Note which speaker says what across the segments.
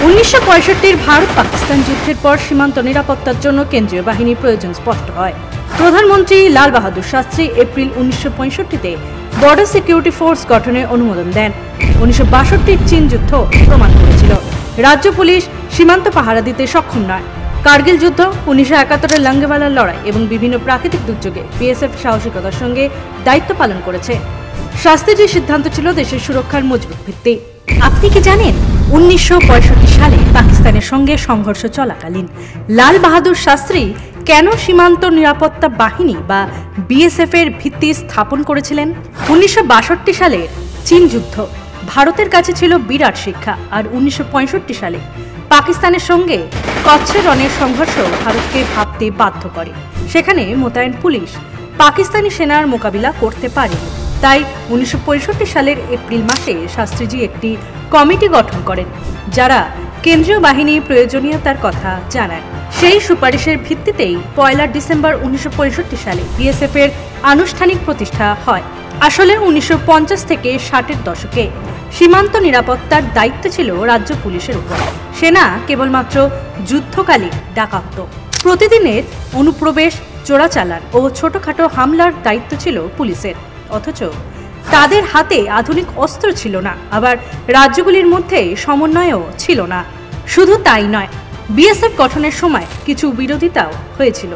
Speaker 1: 1965 ভারত পাকিস্তান যুদ্ধের পর সীমান্ত নিরাপত্তার জন্য কেন্দ্রীয় বাহিনীর প্রয়োজন স্পষ্ট হয়। প্রধানমন্ত্রী লাল বাহাদুর শাস্ত্রী এপ্রিল 1965-তে বর্ডার সিকিউরিটি ফোর্স গঠনের অনুমোদন দেন। 1962 চীন যুদ্ধ প্রমাণ করেছিল রাজ্য পুলিশ সীমান্ত পাহারা দিতে সক্ষম নয়। কার্গিল যুদ্ধ, 1971-এর লঙ্গেওয়ালার লড়াই এবং বিভিন্ন প্রাকৃতিক দুর্যোগে বিএসএফ সাহসিকতার সঙ্গে দায়িত্ব পালন করেছে। শাস্ত্রীজির সিদ্ধান্ত ছিল দেশের সুরক্ষার মজবুত ভিত্তি। আপনি কি জানেন 1965 সালে পাকিস্তানের সঙ্গে সংঘর্ষ চলাকালীন লাল বাহাদুর শাস্ত্রী কেন সীমান্ত নিরাপত্তা বাহিনী বা বিএসএফ এর ভিত্তি স্থাপন করেছিলেন? 1962 সালের চীন যুদ্ধ ভারতের কাছে ছিল বিরাট শিক্ষা, আর 1965 সালে পাকিস্তানের সঙ্গে কচ্ছের রণের সংঘর্ষ ভারতকে ভাবতে বাধ্য করে। সেখানে মোতায়েন পুলিশ পাকিস্তানি সেনার মোকাবিলা করতে পারেনি। তাই 1965 সালের এপ্রিল মাসে শাস্ত্রীজি একটি কমিটি গঠন করেন, যারা কেন্দ্রীয় বাহিনীর প্রয়োজনীয়তার কথা জানায়। সেই সুপারিশের ভিত্তিতেই 1 ডিসেম্বর 1965 সালে বিএসএফ এর আনুষ্ঠানিক প্রতিষ্ঠা হয়। আসলে 1950 থেকে 60-এর দশকে সীমান্ত নিরাপত্তার দায়িত্ব ছিল রাজ্য পুলিশের উপর। সেনা কেবলমাত্র যুদ্ধকালে ডাকাত। প্রতিদিনের অনুপ্রবেশ, চোরাচালান ও ছোটখাটো হামলার দায়িত্ব ছিল পুলিশের। অথচ তাদের হাতে আধুনিক অস্ত্র ছিল না, আবার রাজ্যগুলির মধ্যে সমন্বয়ও ছিল না। শুধু তাই নয়, বিএসএফ গঠনের সময় কিছু বিরোধিতাও হয়েছিল।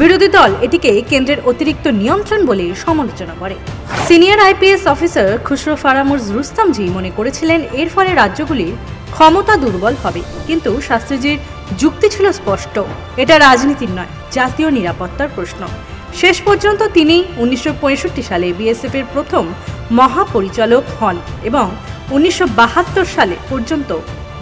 Speaker 1: বিরোধী দল এটিকে কেন্দ্রের অতিরিক্ত নিয়ন্ত্রণ বলে সমালোচনা করে। Senior IPS officer Khusro ফারামুর্জ Rustomji মনে করেছিলেন এর ফলে রাজ্যগুলির ক্ষমতা দুর্বল হবে। কিন্তু শাস্ত্রীজির যুক্তি ছিল স্পষ্ট, এটা রাজনীতির নয়, জাতীয় নিরাপত্তার প্রশ্ন। শেষ পর্যন্ত তিনি 1965 সালে বিএসএফ এর প্রথম মহাপরিচালক হন এবং 1972 সালে পর্যন্ত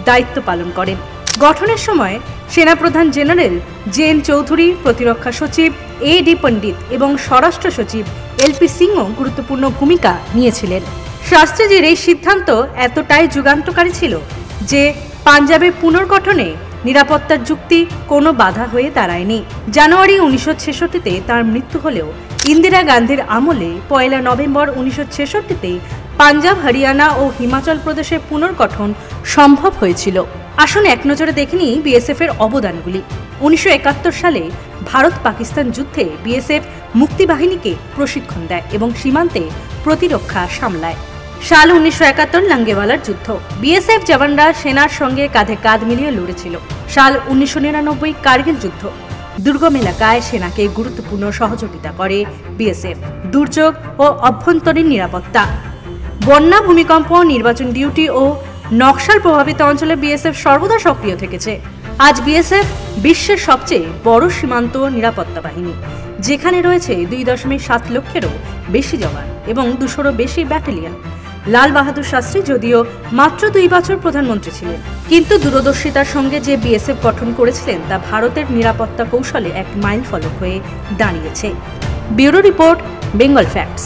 Speaker 1: দায়িত্ব পালন করেন। গঠনের সময় সেনাপ্রধান জেনারেল জেএন চৌধুরী, প্রতিরক্ষা সচিব এডি পণ্ডিত এবং স্বরাষ্ট্র সচিব এলপি সিংও গুরুত্বপূর্ণ ভূমিকা নিয়েছিলেন। শাস্ত্রীজির এই সিদ্ধান্ত এতটাই যুগান্তকারী ছিল যে পাঞ্জাবের পুনর্গঠনে নিরাপত্তার যুক্তি কোনো বাধা হয়ে দাঁড়ায়নি। জানুয়ারি 1966-তে তার মৃত্যু হলেও ইন্দিরা গান্ধীর আমলে 1 নভেম্বর 1966-তে পাঞ্জাব, হরিয়ানা ও হিমাচল প্রদেশের পুনর্গঠন সম্ভব হয়েছিল। আসুন এক নজরে দেখে নিই বিএসএফ এর অবদানগুলি। 1971 সালে ভারত পাকিস্তান যুদ্ধে বিএসএফ মুক্তিবাহিনীকে প্রশিক্ষণ দেয় এবং সীমান্তে প্রতিরক্ষা সামলায়। সাল 1971 লঙ্গেওয়ালার যুদ্ধ, বিএসএফ জওয়ানরা সেনার সঙ্গে কাঁধে কাঁধ মিলিয়ে লড়েছিল। সাল 1999 কার্গিল যুদ্ধ, দুর্গম এলাকায় সেনাকে গুরুত্বপূর্ণ সহযোগিতা করে বিএসএফ। দুর্যোগ ও অভ্যন্তরীণ নিরাপত্তা, বন্যা, ভূমিকম্প, নির্বাচন ডিউটি ও নকশাল প্রভাবিত অঞ্চলে বিএসএফ সর্বদা সক্রিয় থেকেছে। আজ বিএসএফ বিশ্বের সবচেয়ে বড় সীমান্ত নিরাপত্তা বাহিনী, যেখানে রয়েছে 2.7 লক্ষেরও বেশি জওয়ান এবং 200-রও বেশি ব্যাটালিয়ন। লাল বাহাদুর শাস্ত্রী যদিও মাত্র 2 বছর প্রধানমন্ত্রী ছিলেন, কিন্তু দূরদর্শিতার সঙ্গে যে বিএসএফ গঠন করেছিলেন তা ভারতের নিরাপত্তা কৌশলে এক মাইল ফলক হয়ে দাঁড়িয়েছে। Bureau report, Bengal facts.